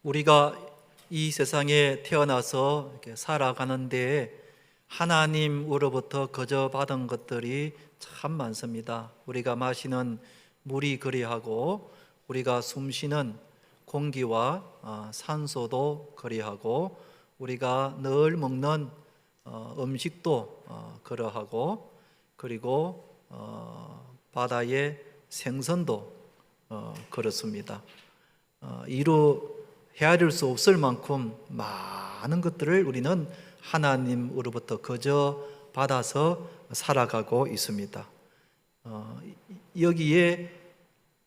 우리가 이 세상에 태어나서 이렇게 살아가는 데에 하나님으로부터 거저받은 것들이 참 많습니다. 우리가 마시는 물이 그리하고, 우리가 숨쉬는 공기와 산소도 그리하고, 우리가 늘 먹는 음식도 그러하고, 그리고 바다의 생선도 그렇습니다. 이루 헤아릴 수 없을 만큼 많은 것들을 우리는 하나님으로부터 거저 받아서 살아가고 있습니다. 여기에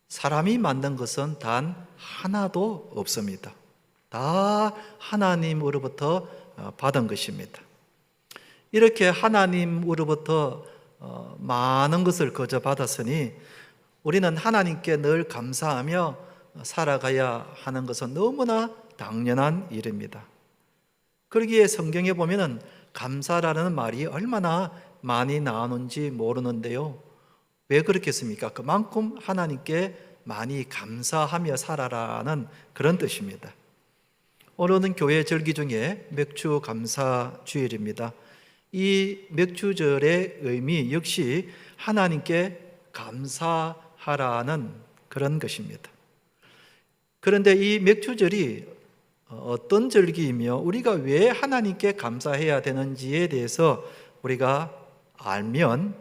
사람이 만든 것은 단 하나도 없습니다. 다 하나님으로부터 받은 것입니다. 이렇게 하나님으로부터 많은 것을 거저 받았으니 우리는 하나님께 늘 감사하며 살아가야 하는 것은 너무나 당연한 일입니다. 그러기에 성경에 보면은 감사라는 말이 얼마나 많이 나오는지 모르는데요. 왜 그렇겠습니까? 그만큼 하나님께 많이 감사하며 살아라는 그런 뜻입니다. 오늘은 교회 절기 중에 맥주 감사 주일입니다. 이 맥주절의 의미 역시 하나님께 감사하라는 그런 것입니다. 그런데 이 맥주절이 어떤 절기이며 우리가 왜 하나님께 감사해야 되는지에 대해서 우리가 알면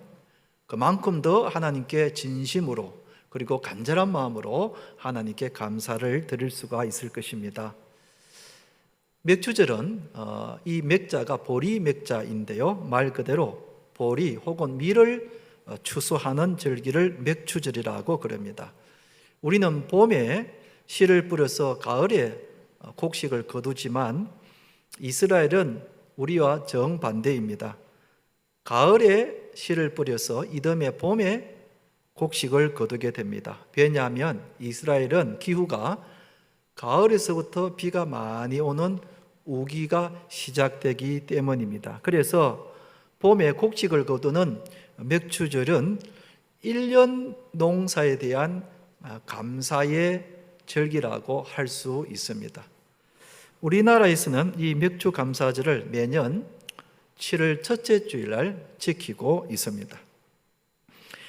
그만큼 더 하나님께 진심으로 그리고 간절한 마음으로 하나님께 감사를 드릴 수가 있을 것입니다. 맥주절은 이 맥자가 보리 맥자인데요, 말 그대로 보리 혹은 밀을 추수하는 절기를 맥주절이라고 그럽니다. 우리는 봄에 씨를 뿌려서 가을에 곡식을 거두지만 이스라엘은 우리와 정반대입니다. 가을에 씨를 뿌려서 이듬해 봄에 곡식을 거두게 됩니다. 왜냐하면 이스라엘은 기후가 가을에서부터 비가 많이 오는 우기가 시작되기 때문입니다. 그래서 봄에 곡식을 거두는 맥주절은 1년 농사에 대한 감사의 절기라고 할 수 있습니다. 우리나라에서는 이 맥주 감사절을 매년 7월 첫째 주일날 지키고 있습니다.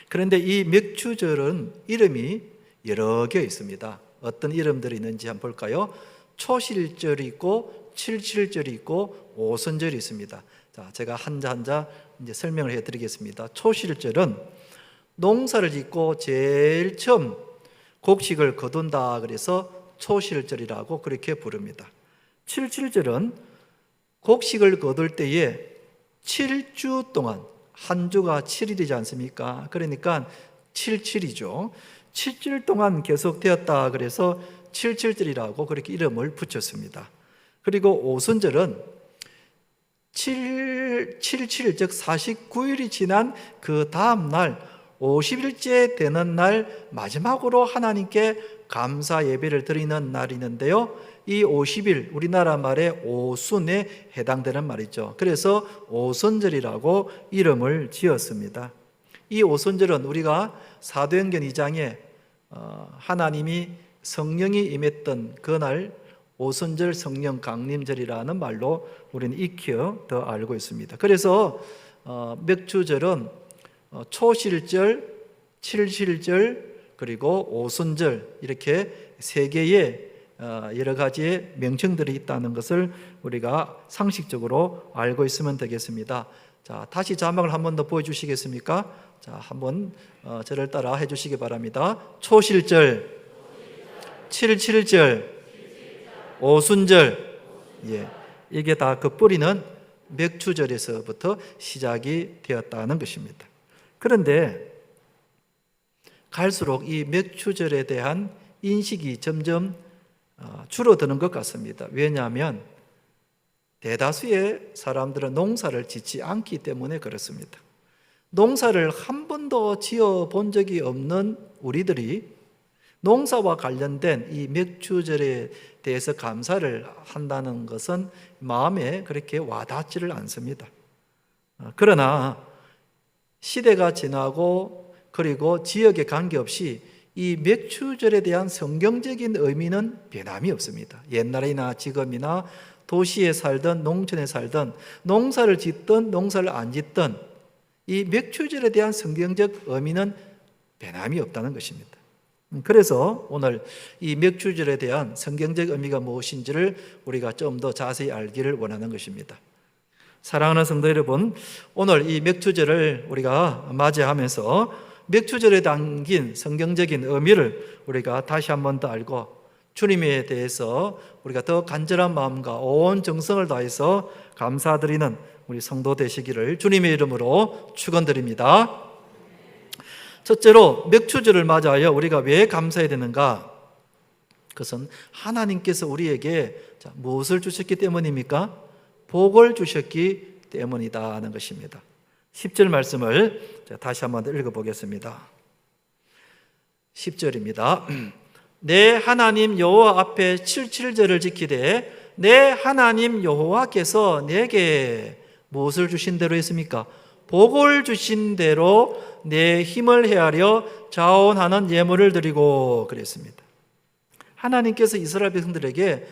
그런데 이 맥주절은 이름이 여러 개 있습니다. 어떤 이름들이 있는지 한번 볼까요? 초실절이 있고 칠칠절이 있고 오순절이 있습니다. 자, 제가 한자 한자 이제 설명을 해드리겠습니다. 초실절은 농사를 짓고 제일 처음 곡식을 거둔다 그래서 초실절이라고 그렇게 부릅니다. 칠칠절은 곡식을 거둘 때에 7주 동안, 한 주가 7일이지 않습니까? 그러니까 77이죠. 7일 동안 계속되었다 그래서 칠칠절이라고 그렇게 이름을 붙였습니다. 그리고 오순절은 77, 즉 49일이 지난 그 다음 날 50일째 되는 날 마지막으로 하나님께 감사 예배를 드리는 날이 있는데요, 이 50일 우리나라 말의 오순에 해당되는 말이죠. 그래서 오순절이라고 이름을 지었습니다. 이 오순절은 우리가 사도행전 2장에 하나님이 성령이 임했던 그날 오순절 성령 강림절이라는 말로 우리는 익혀 더 알고 있습니다. 그래서 맥주절은 초실절, 칠실절, 그리고 오순절 이렇게 세 개의 여러 가지의 명칭들이 있다는 것을 우리가 상식적으로 알고 있으면 되겠습니다. 자, 다시 자막을 한 번 더 보여주시겠습니까? 자, 한번 저를 따라 해주시기 바랍니다. 초실절, 칠칠절, 오순절. 예, 이게 다 그 뿌리는 맥주절에서부터 시작이 되었다는 것입니다. 그런데 갈수록 이 맥주절에 대한 인식이 점점 줄어드는 것 같습니다. 왜냐하면 대다수의 사람들은 농사를 짓지 않기 때문에 그렇습니다. 농사를 한 번도 지어 본 적이 없는 우리들이 농사와 관련된 이 맥주절에 대해서 감사를 한다는 것은 마음에 그렇게 와닿지를 않습니다. 그러나 시대가 지나고 그리고 지역에 관계없이 이 맥추절에 대한 성경적인 의미는 변함이 없습니다. 옛날이나 지금이나 도시에 살든 농촌에 살든 농사를 짓든 농사를 안 짓든 이 맥추절에 대한 성경적 의미는 변함이 없다는 것입니다. 그래서 오늘 이 맥추절에 대한 성경적 의미가 무엇인지를 우리가 좀 더 자세히 알기를 원하는 것입니다. 사랑하는 성도 여러분, 오늘 이 맥추절을 우리가 맞이하면서 맥추절에 담긴 성경적인 의미를 우리가 다시 한 번 더 알고 주님에 대해서 우리가 더 간절한 마음과 온 정성을 다해서 감사드리는 우리 성도 되시기를 주님의 이름으로 축원드립니다. 첫째로 맥추절을 맞아요 우리가 왜 감사해야 되는가? 그것은 하나님께서 우리에게 무엇을 주셨기 때문입니까? 복을 주셨기 때문이다 하는 것입니다. 10절 말씀을 다시 한번 더 읽어보겠습니다. 10절입니다. 내 하나님 여호와 앞에 77절을 지키되 내 하나님 여호와께서 내게 무엇을 주신 대로 했습니까? 복을 주신 대로 내 힘을 헤아려 자원하는 예물을 드리고 그랬습니다. 하나님께서 이스라엘 백성들에게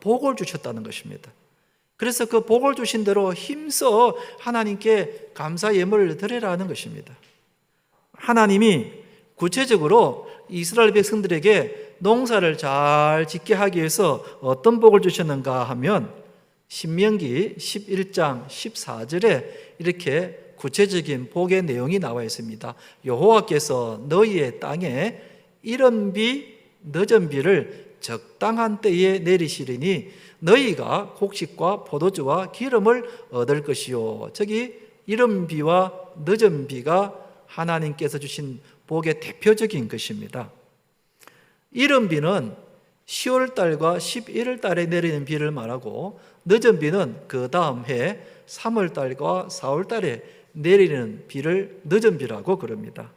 복을 주셨다는 것입니다. 그래서 그 복을 주신 대로 힘써 하나님께 감사 예물을 드리라는 것입니다. 하나님이 구체적으로 이스라엘 백성들에게 농사를 잘 짓게 하기 위해서 어떤 복을 주셨는가 하면 신명기 11장 14절에 이렇게 구체적인 복의 내용이 나와 있습니다. 여호와께서 너희의 땅에 이른 비, 늦은 비를 적당한 때에 내리시리니 너희가 곡식과 포도주와 기름을 얻을 것이요. 저기 이른 비와 늦은 비가 하나님께서 주신 복의 대표적인 것입니다. 이른 비는 10월 달과 11월 달에 내리는 비를 말하고 늦은 비는 그 다음 해 3월 달과 4월 달에 내리는 비를 늦은 비라고 그럽니다.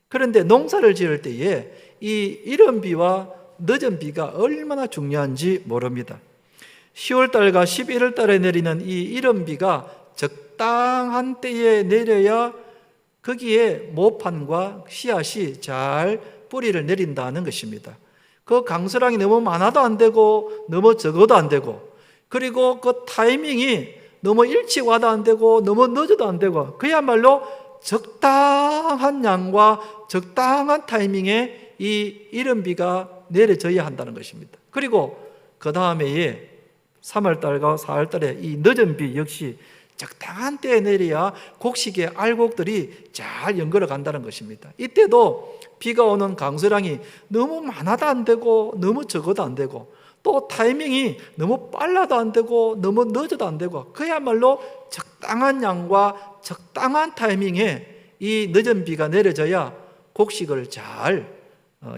그런데 농사를 지을 때에 이 이른 비와 늦은 비가 얼마나 중요한지 모릅니다. 10월 달과 11월 달에 내리는 이 이른 비가 적당한 때에 내려야 거기에 모판과 씨앗이 잘 뿌리를 내린다는 것입니다. 그 강수량이 너무 많아도 안 되고 너무 적어도 안 되고, 그리고 그 타이밍이 너무 일찍 와도 안 되고 너무 늦어도 안 되고, 그야말로 적당한 양과 적당한 타이밍에 이 이른 비가 내려져야 한다는 것입니다. 그리고 그 다음에 3월달과 4월달에 이 늦은 비 역시 적당한 때에 내려야 곡식의 알곡들이 잘 연결어 간다는 것입니다. 이때도 비가 오는 강수량이 너무 많아도 안 되고 너무 적어도 안 되고, 또 타이밍이 너무 빨라도 안 되고 너무 늦어도 안 되고, 그야말로 적당한 양과 적당한 타이밍에 이 늦은 비가 내려져야 곡식을 잘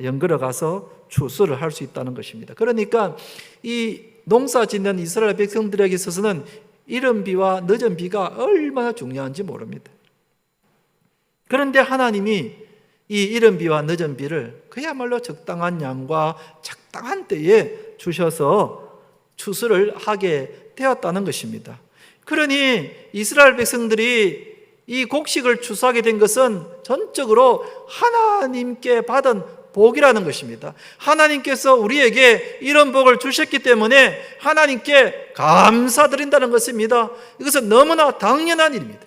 연결어 가서 추수를 할 수 있다는 것입니다. 그러니까 이 농사 짓는 이스라엘 백성들에게 있어서는 이른 비와 늦은 비가 얼마나 중요한지 모릅니다. 그런데 하나님이 이 이른 비와 늦은 비를 그야말로 적당한 양과 적당한 때에 주셔서 추수를 하게 되었다는 것입니다. 그러니 이스라엘 백성들이 이 곡식을 추수하게 된 것은 전적으로 하나님께 받은 복이라는 것입니다. 하나님께서 우리에게 이런 복을 주셨기 때문에 하나님께 감사드린다는 것입니다. 이것은 너무나 당연한 일입니다.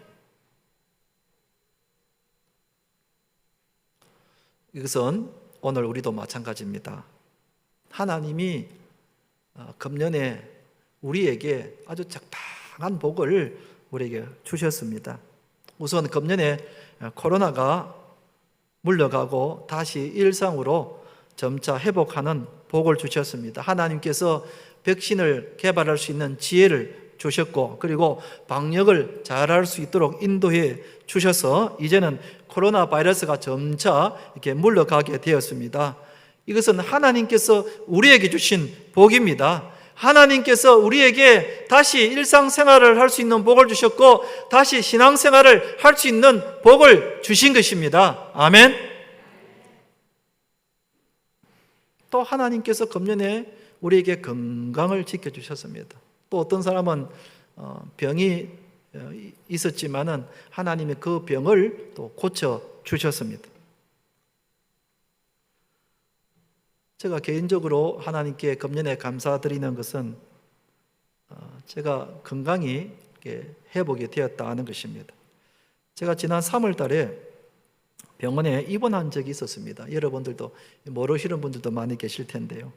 이것은 오늘 우리도 마찬가지입니다. 하나님이 금년에 우리에게 아주 적당한 복을 우리에게 주셨습니다. 우선 금년에 코로나가 물러가고 다시 일상으로 점차 회복하는 복을 주셨습니다. 하나님께서 백신을 개발할 수 있는 지혜를 주셨고, 그리고 방역을 잘할 수 있도록 인도해 주셔서 이제는 코로나 바이러스가 점차 이렇게 물러가게 되었습니다. 이것은 하나님께서 우리에게 주신 복입니다. 하나님께서 우리에게 다시 일상생활을 할 수 있는 복을 주셨고 다시 신앙생활을 할 수 있는 복을 주신 것입니다. 아멘. 또 하나님께서 금년에 우리에게 건강을 지켜주셨습니다. 또 어떤 사람은 병이 있었지만은 하나님이 그 병을 또 고쳐주셨습니다. 제가 개인적으로 하나님께 금년에 감사드리는 것은 제가 건강이 회복이 되었다는 것입니다. 제가 지난 3월 달에 병원에 입원한 적이 있었습니다. 여러분들도 모르시는 분들도 많이 계실 텐데요.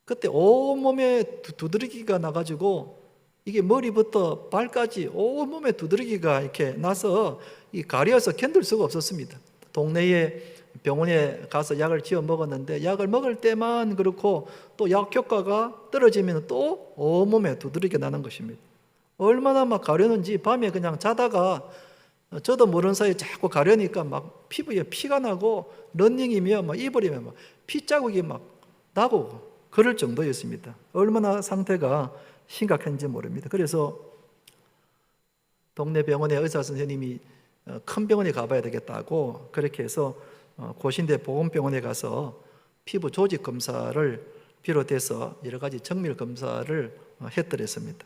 그때 온몸에 두드러기가 나가지고 이게 머리부터 발까지 온몸에 두드러기가 이렇게 나서 이 가려서 견딜 수가 없었습니다. 동네에 병원에 가서 약을 지어 먹었는데 약을 먹을 때만 그렇고 또 약 효과가 떨어지면 또 온몸에 두드러기가 나는 것입니다. 얼마나 막 가려는지 밤에 그냥 자다가 저도 모르는 사이에 자꾸 가려니까 막 피부에 피가 나고 러닝이며 막 입으리면 막 피자국이 막 나고 그럴 정도였습니다. 얼마나 상태가 심각한지 모릅니다. 그래서 동네 병원의 의사 선생님이 큰 병원에 가봐야 되겠다고 그렇게 해서 고신대 보건병원에 가서 피부 조직 검사를 비롯해서 여러 가지 정밀 검사를 했더랬습니다.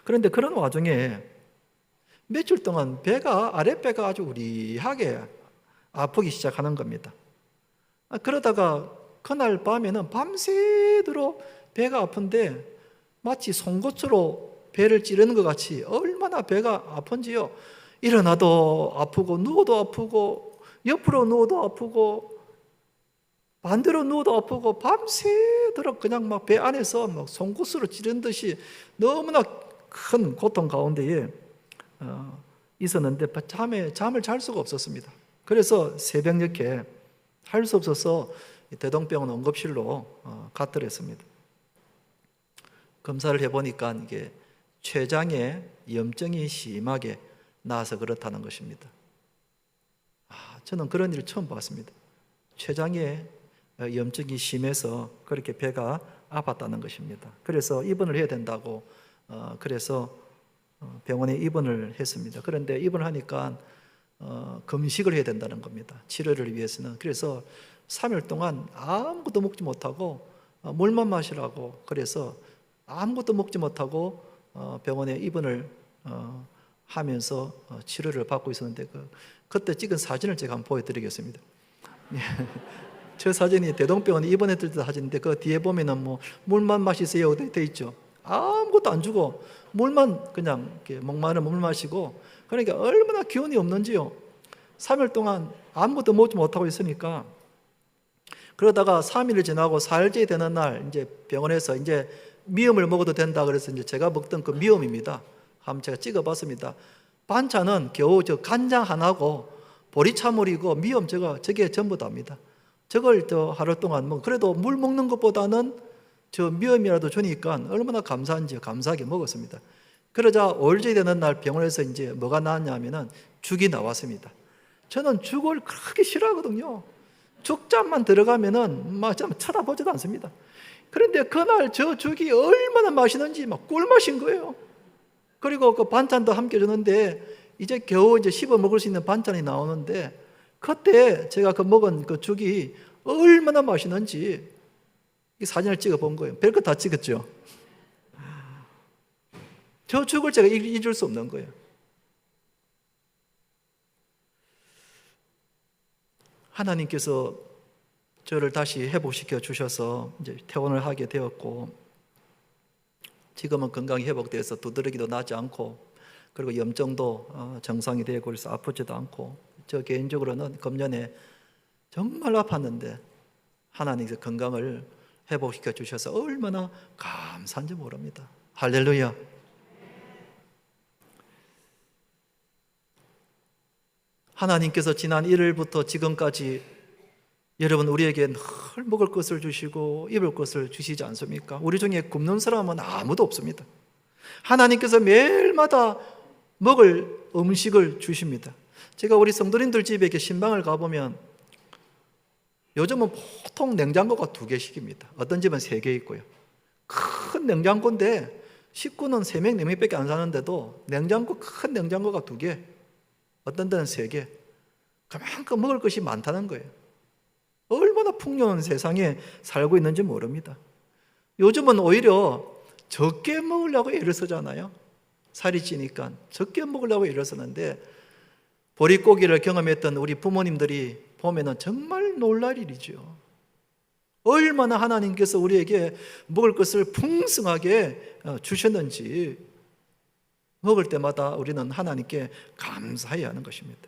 그런데 그런 와중에 며칠 동안 아랫배가 아주 우리하게 아프기 시작하는 겁니다. 그러다가 그날 밤에는 밤새도록 배가 아픈데 마치 송곳으로 배를 찌르는 것 같이 얼마나 배가 아픈지요. 일어나도 아프고 누워도 아프고 옆으로 누워도 아프고 반대로 누워도 아프고 밤새도록 그냥 막 배 안에서 막 송곳으로 찌르는 듯이 너무나 큰 고통 가운데에 있었는데 잠을 잘 수가 없었습니다. 그래서 새벽녘에 할 수 없어서 대동병원 응급실로 갔더랬습니다. 검사를 해보니까 이게 췌장에 염증이 심하게 나서 그렇다는 것입니다. 저는 그런 일을 처음 봤습니다. 췌장에 염증이 심해서 그렇게 배가 아팠다는 것입니다. 그래서 입원을 해야 된다고 그래서 병원에 입원을 했습니다. 그런데 입원을 하니까 금식을 해야 된다는 겁니다. 치료를 위해서는. 그래서 3일 동안 아무것도 먹지 못하고 물만 마시라고 그래서 아무것도 먹지 못하고 병원에 입원을 하면서 치료를 받고 있었는데 그때 찍은 사진을 제가 한번 보여드리겠습니다. 저 사진이 대동병원에 입원했을 때 사진인데 그 뒤에 보면은 뭐 물만 마시세요 돼 있죠. 아무것도 안 주고 물만 그냥 이렇게 목마르면 물 마시고 그러니까 얼마나 기운이 없는지요. 3일 동안 아무것도 먹지 못하고 있으니까 그러다가 3일이 지나고 4일째 되는 날 이제 병원에서 이제 미음을 먹어도 된다 그래서 이제 제가 먹던 그 미음입니다. 한번 제가 찍어봤습니다. 반찬은 겨우 저 간장 하나고 보리차물이고 미음 저게 전부 다입니다. 저걸 하루 동안 그래도 물 먹는 것보다는 저 미음이라도 주니까 얼마나 감사한지 감사하게 먹었습니다. 그러자 5일째 되는 날 병원에서 이제 뭐가 나왔냐면은 죽이 나왔습니다. 저는 죽을 그렇게 싫어하거든요. 죽잠만 들어가면은 막 쳐다보지도 않습니다. 그런데 그날 저 죽이 얼마나 맛있는지 막 꿀맛인 거예요. 그리고 그 반찬도 함께 주는데 이제 겨우 이제 씹어 먹을 수 있는 반찬이 나오는데 그때 제가 먹은 그 죽이 얼마나 맛있는지 이 사진을 찍어 본 거예요. 별거 다 찍었죠. 저 죽을 제가 잊을 수 없는 거예요. 하나님께서 저를 다시 회복시켜 주셔서 이제 퇴원을 하게 되었고 지금은 건강이 회복돼서 두드러기도 나지 않고 그리고 염증도 정상이 되고 그래서 아프지도 않고 저 개인적으로는 금년에 정말 아팠는데 하나님께서 건강을 회복시켜 주셔서 얼마나 감사한지 모릅니다. 할렐루야. 하나님께서 지난 1일부터 지금까지 여러분 우리에게 늘 먹을 것을 주시고 입을 것을 주시지 않습니까? 우리 중에 굶는 사람은 아무도 없습니다. 하나님께서 매일마다 먹을 음식을 주십니다. 제가 우리 성도님들 집에 이렇게 신방을 가보면 요즘은 보통 냉장고가 2개씩입니다. 어떤 집은 3개 있고요. 큰 냉장고인데 식구는 3명, 4명밖에 안 사는데도 큰 냉장고가 2개, 어떤 데는 3개. 그만큼 먹을 것이 많다는 거예요. 얼마나 풍요한 세상에 살고 있는지 모릅니다. 요즘은 오히려 적게 먹으려고 애를 쓰잖아요. 살이 찌니까 적게 먹으려고 애를 쓰는데 보릿고기를 경험했던 우리 부모님들이 보면은 정말 놀랄 일이죠. 얼마나 하나님께서 우리에게 먹을 것을 풍성하게 주셨는지 먹을 때마다 우리는 하나님께 감사해야 하는 것입니다.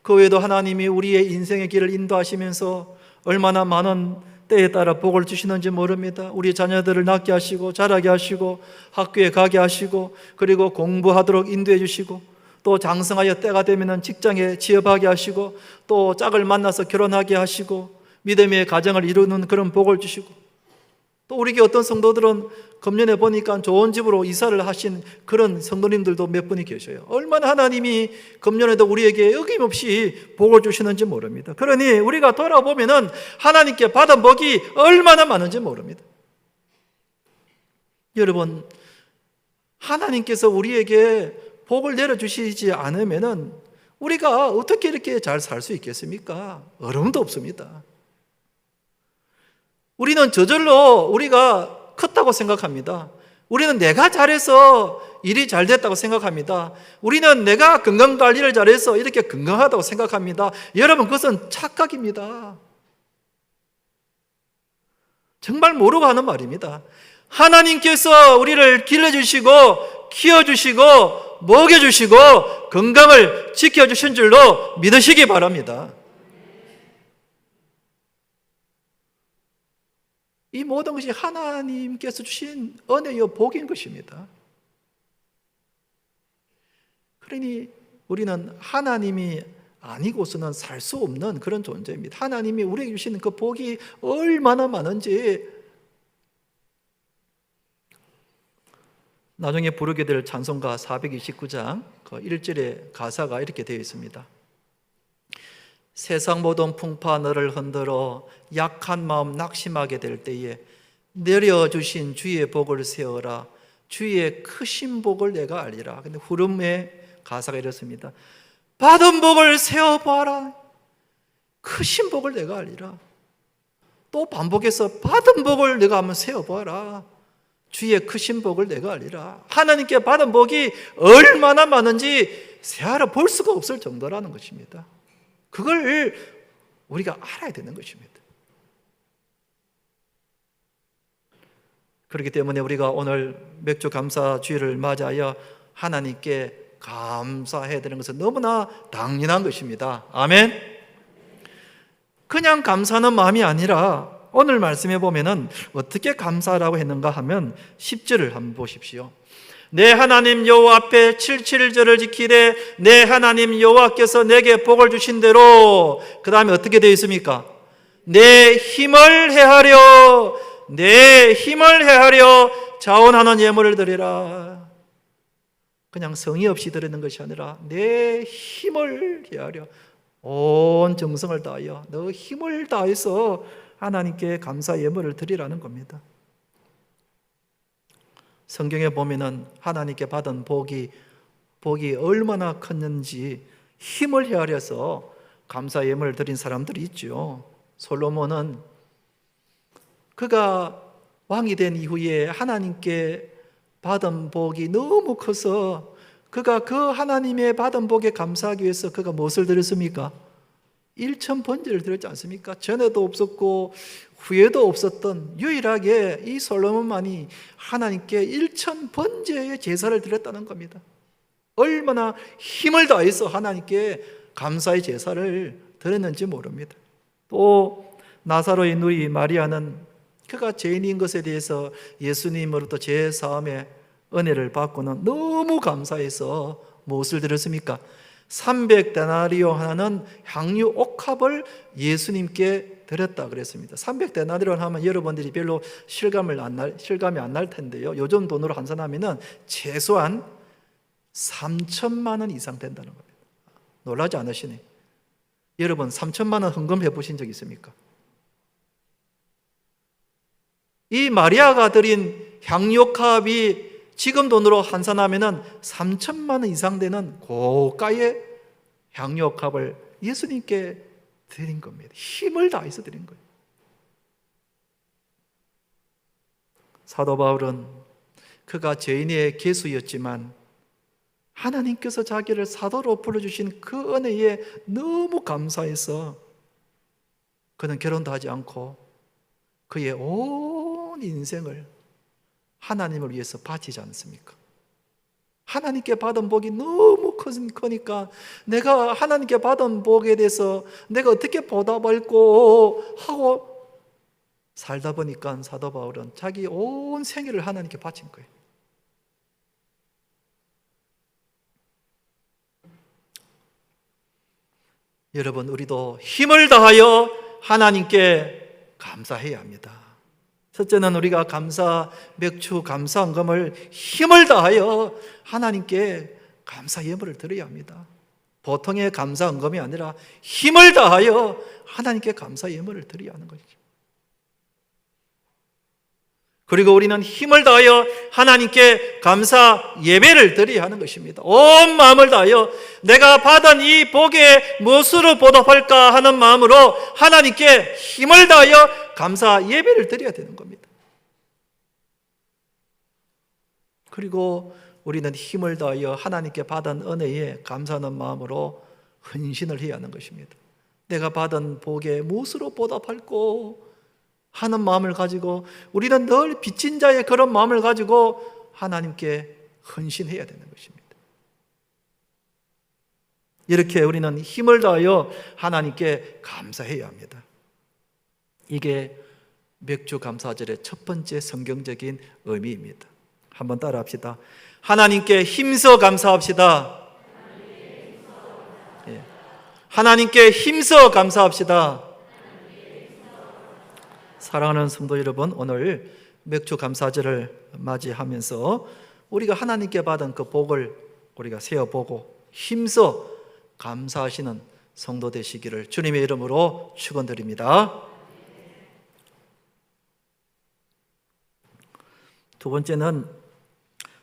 그 외에도 하나님이 우리의 인생의 길을 인도하시면서 얼마나 많은 때에 따라 복을 주시는지 모릅니다. 우리 자녀들을 낳게 하시고 자라게 하시고 학교에 가게 하시고 그리고 공부하도록 인도해 주시고 또 장성하여 때가 되면 직장에 취업하게 하시고 또 짝을 만나서 결혼하게 하시고 믿음의 가정을 이루는 그런 복을 주시고 또 우리에게 어떤 성도들은 금년에 보니까 좋은 집으로 이사를 하신 그런 성도님들도 몇 분이 계셔요. 얼마나 하나님이 금년에도 우리에게 어김없이 복을 주시는지 모릅니다. 그러니 우리가 돌아보면은 하나님께 받은 복이 얼마나 많은지 모릅니다. 여러분, 하나님께서 우리에게 복을 내려주시지 않으면은 우리가 어떻게 이렇게 잘 살 수 있겠습니까? 어려움도 없습니다. 우리는 저절로 우리가 컸다고 생각합니다. 우리는 내가 잘해서 일이 잘 됐다고 생각합니다. 우리는 내가 건강관리를 잘해서 이렇게 건강하다고 생각합니다. 여러분, 그것은 착각입니다. 정말 모르고 하는 말입니다. 하나님께서 우리를 길러주시고 키워주시고 먹여주시고 건강을 지켜주신 줄로 믿으시기 바랍니다. 이 모든 것이 하나님께서 주신 은혜요 복인 것입니다. 그러니 우리는 하나님이 아니고서는 살 수 없는 그런 존재입니다. 하나님이 우리에게 주시는 그 복이 얼마나 많은지 나중에 부르게 될 찬송가 429장 그 1절의 가사가 이렇게 되어 있습니다. 세상 모든 풍파 너를 흔들어 약한 마음 낙심하게 될 때에 내려주신 주의 복을 세어라. 주의 크신 복을 내가 알리라. 근데 후렴의 가사가 이렇습니다. 받은 복을 세어봐라. 크신 복을 내가 알리라. 또 반복해서 받은 복을 내가 한번 세어봐라. 주의 크신 복을 내가 알리라. 하나님께 받은 복이 얼마나 많은지 세하라 볼 수가 없을 정도라는 것입니다. 그걸 우리가 알아야 되는 것입니다. 그렇기 때문에 우리가 오늘 맥주 감사 주일을 맞이하여 하나님께 감사해야 되는 것은 너무나 당연한 것입니다. 아멘. 그냥 감사하는 마음이 아니라 오늘 말씀해 보면은 어떻게 감사라고 했는가 하면 10절을 한번 보십시오. 내 하나님 여호와 앞에 77절을 지키되 내 하나님 여호와께서 내게 복을 주신 대로 그 다음에 어떻게 되어 있습니까? 내 힘을 헤아려 자원하는 예물을 드리라. 그냥 성의 없이 드리는 것이 아니라 내 힘을 헤아려 온 정성을 다하여 너 힘을 다해서 하나님께 감사 예물을 드리라는 겁니다. 성경에 보면은 하나님께 받은 복이 얼마나 컸는지 힘을 헤아려서 감사 예물을 드린 사람들이 있죠. 솔로몬은 그가 왕이 된 이후에 하나님께 받은 복이 너무 커서 그가 그 하나님의 받은 복에 감사하기 위해서 그가 무엇을 드렸습니까? 1,000번제를 드렸지 않습니까? 전에도 없었고 후에도 없었던 유일하게 이 솔로몬만이 하나님께 1,000번제의 제사를 드렸다는 겁니다. 얼마나 힘을 다해서 하나님께 감사의 제사를 드렸는지 모릅니다. 또 나사로의 누이 마리아는 그가 죄인인 것에 대해서 예수님으로부터 죄사함의 은혜를 받고는 너무 감사해서 무엇을 드렸습니까? 300데나리오 하나는 향유 옥합을 예수님께 드렸다 그랬습니다. 300데나리오 하면 여러분들이 별로 실감이 안 날 텐데요. 요즘 돈으로 환산하면은 최소한 3천만 원 이상 된다는 겁니다. 놀라지 않으시네. 여러분 3천만 원 헌금해 보신 적 있습니까? 이 마리아가 드린 향유옥합이 지금 돈으로 환산하면은 3천만 원 이상 되는 고가의 향유옥합을 예수님께 드린 겁니다. 힘을 다해서 드린 거예요. 사도 바울은 그가 죄인의 계수였지만 하나님께서 자기를 사도로 불러주신 그 은혜에 너무 감사해서 그는 결혼도 하지 않고 그의 온 인생을 하나님을 위해서 바치지 않습니까? 하나님께 받은 복이 너무 크니까 내가 하나님께 받은 복에 대해서 내가 어떻게 보답할고 하고 살다 보니까 사도 바울은 자기 온 생애를 하나님께 바친 거예요. 여러분, 우리도 힘을 다하여 하나님께 감사해야 합니다. 첫째는 우리가 맥주 감사헌금을 힘을 다하여 하나님께 감사 예물을 드려야 합니다. 보통의 감사헌금이 아니라 힘을 다하여 하나님께 감사 예물을 드려야 하는 것이죠. 그리고 우리는 힘을 다하여 하나님께 감사 예배를 드려야 하는 것입니다. 온 마음을 다하여 내가 받은 이 복에 무엇으로 보답할까 하는 마음으로 하나님께 힘을 다하여 감사 예배를 드려야 되는 겁니다. 그리고 우리는 힘을 다하여 하나님께 받은 은혜에 감사하는 마음으로 헌신을 해야 하는 것입니다. 내가 받은 복에 무엇으로 보답할까 하는 마음을 가지고 우리는 늘 빚진 자의 그런 마음을 가지고 하나님께 헌신해야 되는 것입니다. 이렇게 우리는 힘을 다하여 하나님께 감사해야 합니다. 이게 맥주 감사절의 첫 번째 성경적인 의미입니다. 한번 따라 합시다. 하나님께 힘써 감사합시다. 하나님께 힘써 감사합시다. 사랑하는 성도 여러분, 오늘 맥주 감사절을 맞이하면서 우리가 하나님께 받은 그 복을 우리가 세어보고 힘써 감사하시는 성도 되시기를 주님의 이름으로 축원드립니다. 두 번째는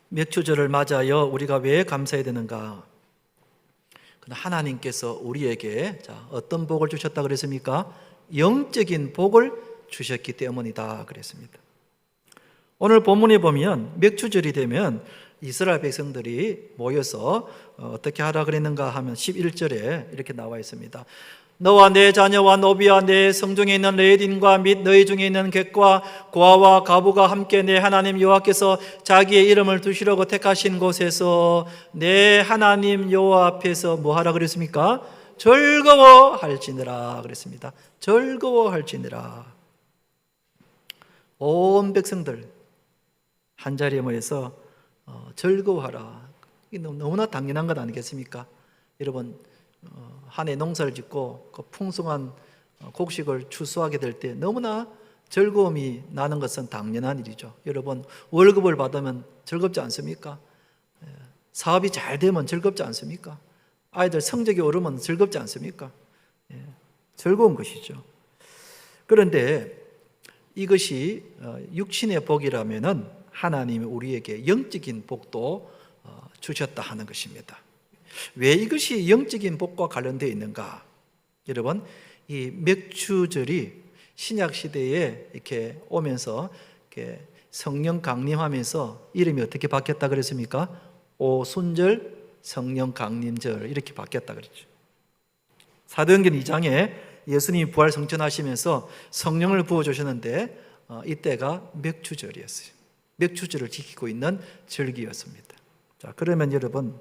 맥주절을 맞이하여 우리가 왜 감사해야 되는가? 하나님께서 우리에게 어떤 복을 주셨다 그랬습니까? 영적인 복을 주셨기 때문이다 그랬습니다. 오늘 본문에 보면 맥주절이 되면 이스라엘 백성들이 모여서 어떻게 하라 그랬는가 하면 11절에 이렇게 나와 있습니다. 너와 내 자녀와 노비와 내 성중에 있는 레인과 및 너희 중에 있는 객과 고아와 가부가 함께 내 하나님 여호와께서 자기의 이름을 두시려고 택하신 곳에서 내 하나님 여호와 앞에서 뭐 하라 그랬습니까? 즐거워할지니라 그랬습니다. 즐거워할지니라. 온 백성들 한자리에 모여서 즐거워하라. 이게 너무나 당연한 것 아니겠습니까? 여러분, 한 해 농사를 짓고 그 풍성한 곡식을 추수하게 될 때 너무나 즐거움이 나는 것은 당연한 일이죠. 여러분, 월급을 받으면 즐겁지 않습니까? 사업이 잘 되면 즐겁지 않습니까? 아이들 성적이 오르면 즐겁지 않습니까? 즐거운 것이죠. 그런데 이것이 육신의 복이라면은 하나님이 우리에게 영적인 복도 주셨다 하는 것입니다. 왜 이것이 영적인 복과 관련되어 있는가? 여러분, 이 맥주절이 신약 시대에 이렇게 오면서 이렇게 성령 강림하면서 이름이 어떻게 바뀌었다 그랬습니까? 오순절, 성령 강림절 이렇게 바뀌었다 그랬죠. 사도행전 2장에 예수님이 부활 성천하시면서 성령을 부어주셨는데 이때가 맥주절이었어요. 맥주절을 지키고 있는 절기였습니다. 자, 그러면 여러분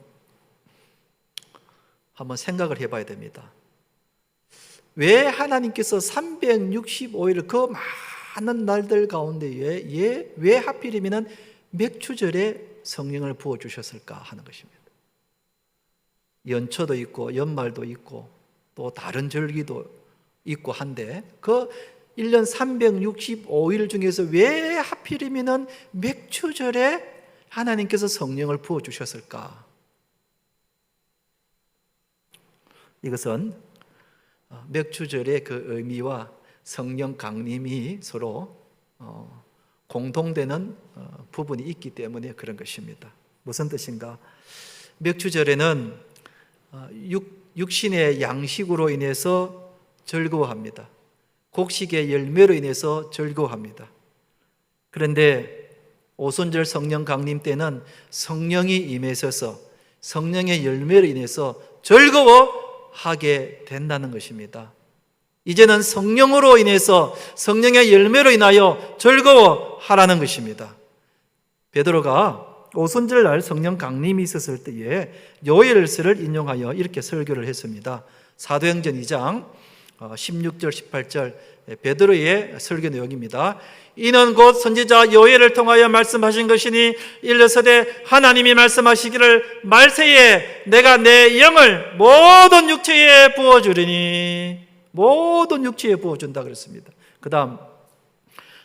한번 생각을 해봐야 됩니다. 왜 하나님께서 365일 그 많은 날들 가운데 왜 하필이면 맥주절에 성령을 부어주셨을까 하는 것입니다. 연초도 있고 연말도 있고 또 다른 절기도 있고 한데 그 1년 365일 중에서 왜 하필이면 맥주절에 하나님께서 성령을 부어주셨을까? 이것은 맥주절의 그 의미와 성령 강림이 서로 공통되는 부분이 있기 때문에 그런 것입니다. 무슨 뜻인가? 맥주절에는 육신의 양식으로 인해서 즐거워합니다. 곡식의 열매로 인해서 즐거워합니다. 그런데 오순절 성령 강림 때는 성령이 임하셔서 성령의 열매로 인해서 즐거워하게 된다는 것입니다. 이제는 성령으로 인해서 성령의 열매로 인하여 즐거워하라는 것입니다. 베드로가 오순절날 성령 강림이 있었을 때에 요엘서를 인용하여 이렇게 설교를 했습니다. 사도행전 2장 16절 18절 베드로의 설교 내용입니다. 이는 곧 선지자 요엘을 통하여 말씀하신 것이니 일러서되 하나님이 말씀하시기를 말세에 내가 내 영을 모든 육체에 부어주리니, 모든 육체에 부어준다 그랬습니다. 그 다음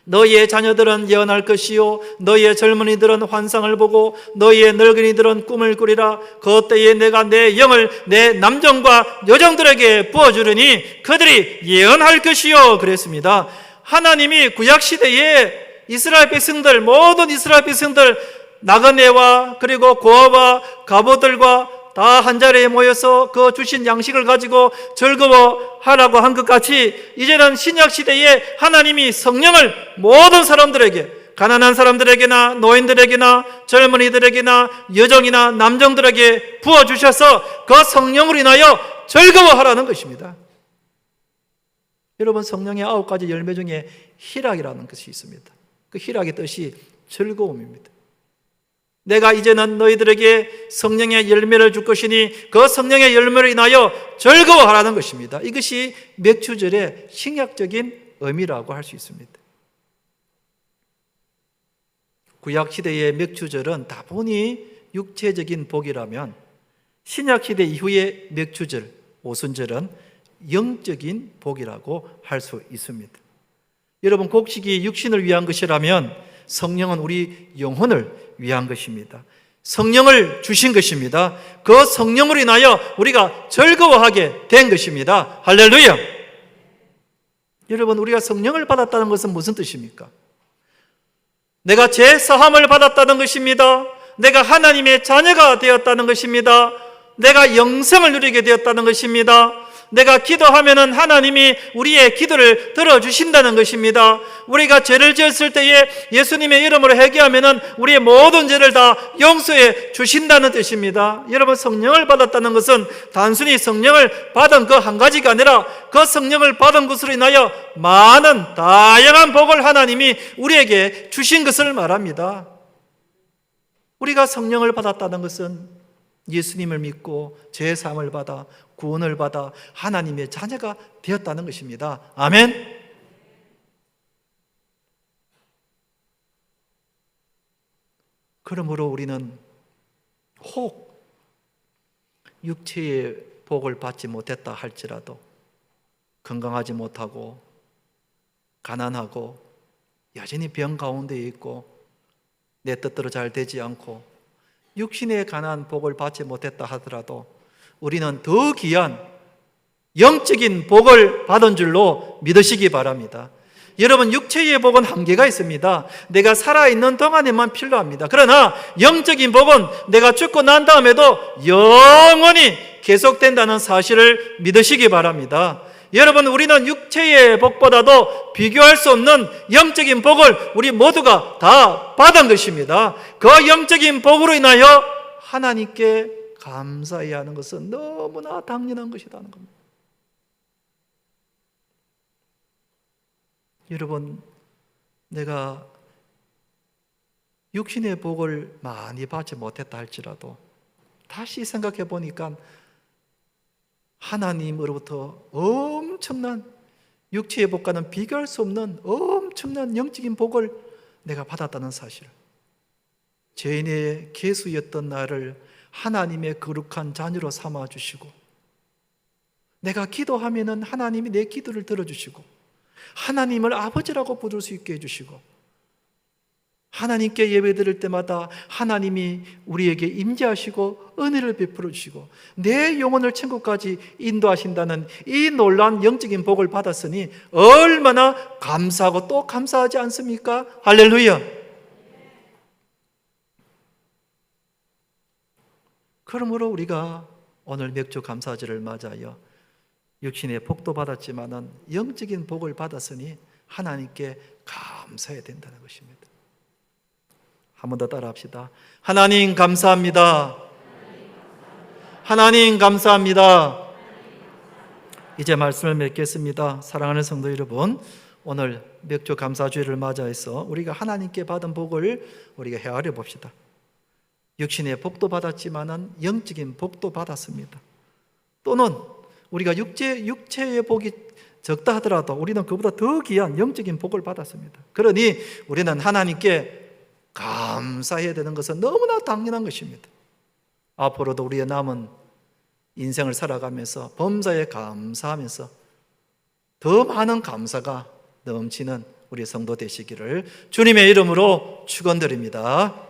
너희의 자녀들은 예언할 것이요 너희의 젊은이들은 환상을 보고 너희의 늙은이들은 꿈을 꾸리라. 그때에 내가 내 영을 내 남정과 여정들에게 부어주리니 그들이 예언할 것이요 그랬습니다. 하나님이 구약시대에 이스라엘 백성들, 모든 이스라엘 백성들 나그네와 그리고 고아와 갑오들과 다 한자리에 모여서 그 주신 양식을 가지고 즐거워하라고 한 것 같이 이제는 신약시대에 하나님이 성령을 모든 사람들에게, 가난한 사람들에게나 노인들에게나 젊은이들에게나 여정이나 남정들에게 부어주셔서 그 성령으로 인하여 즐거워하라는 것입니다. 여러분, 성령의 9가지 열매 중에 희락이라는 것이 있습니다. 그 희락의 뜻이 즐거움입니다. 내가 이제는 너희들에게 성령의 열매를 줄 것이니 그 성령의 열매로 인하여 즐거워하라는 것입니다. 이것이 맥주절의 신약적인 의미라고 할 수 있습니다. 구약시대의 맥주절은 다분히 육체적인 복이라면 신약시대 이후의 맥주절, 오순절은 영적인 복이라고 할 수 있습니다. 여러분, 곡식이 육신을 위한 것이라면 성령은 우리 영혼을 위한 것입니다. 성령을 주신 것입니다. 그 성령으로 인하여 우리가 즐거워하게 된 것입니다. 할렐루야! 여러분, 우리가 성령을 받았다는 것은 무슨 뜻입니까? 내가 죄 사함을 받았다는 것입니다. 내가 하나님의 자녀가 되었다는 것입니다. 내가 영생을 누리게 되었다는 것입니다. 내가 기도하면은 하나님이 우리의 기도를 들어주신다는 것입니다. 우리가 죄를 지었을 때에 예수님의 이름으로 회개하면은 우리의 모든 죄를 다 용서해 주신다는 뜻입니다. 여러분, 성령을 받았다는 것은 단순히 성령을 받은 그 한 가지가 아니라 그 성령을 받은 것으로 인하여 많은 다양한 복을 하나님이 우리에게 주신 것을 말합니다. 우리가 성령을 받았다는 것은 예수님을 믿고 죄 사함을 받아 구원을 받아 하나님의 자녀가 되었다는 것입니다. 아멘. 그러므로 우리는 혹 육체의 복을 받지 못했다 할지라도 건강하지 못하고 가난하고 여전히 병 가운데 있고 내 뜻대로 잘 되지 않고 육신에 관한 복을 받지 못했다 하더라도 우리는 더 귀한 영적인 복을 받은 줄로 믿으시기 바랍니다. 여러분, 육체의 복은 한계가 있습니다. 내가 살아있는 동안에만 필요합니다. 그러나 영적인 복은 내가 죽고 난 다음에도 영원히 계속된다는 사실을 믿으시기 바랍니다. 여러분, 우리는 육체의 복보다도 비교할 수 없는 영적인 복을 우리 모두가 다 받은 것입니다. 그 영적인 복으로 인하여 하나님께 감사해야 하는 것은 너무나 당연한 것이라는 겁니다. 여러분, 내가 육신의 복을 많이 받지 못했다 할지라도 다시 생각해 보니까 하나님으로부터 엄청난 육체의 복과는 비교할 수 없는 엄청난 영적인 복을 내가 받았다는 사실, 죄인의 계수였던 나를 하나님의 거룩한 자녀로 삼아주시고, 내가 기도하면은 하나님이 내 기도를 들어주시고 하나님을 아버지라고 부를 수 있게 해주시고, 하나님께 예배드릴 때마다 하나님이 우리에게 임재하시고 은혜를 베풀어 주시고 내 영혼을 천국까지 인도하신다는 이 놀라운 영적인 복을 받았으니 얼마나 감사하고 또 감사하지 않습니까? 할렐루야! 그러므로 우리가 오늘 맥주 감사절을 맞아요, 육신의 복도 받았지만은 영적인 복을 받았으니 하나님께 감사해야 된다는 것입니다. 한 번 더 따라합시다. 하나님 감사합니다. 하나님 감사합니다. 이제 말씀을 맺겠습니다. 사랑하는 성도 여러분, 오늘 맥주 감사주일을 맞아서 우리가 하나님께 받은 복을 우리가 헤아려 봅시다. 육신의 복도 받았지만은 영적인 복도 받았습니다. 또는 우리가 육체의 복이 적다 하더라도 우리는 그보다 더 귀한 영적인 복을 받았습니다. 그러니 우리는 하나님께 감사해야 되는 것은 너무나 당연한 것입니다. 앞으로도 우리의 남은 인생을 살아가면서 범사에 감사하면서 더 많은 감사가 넘치는 우리 성도 되시기를 주님의 이름으로 축원드립니다.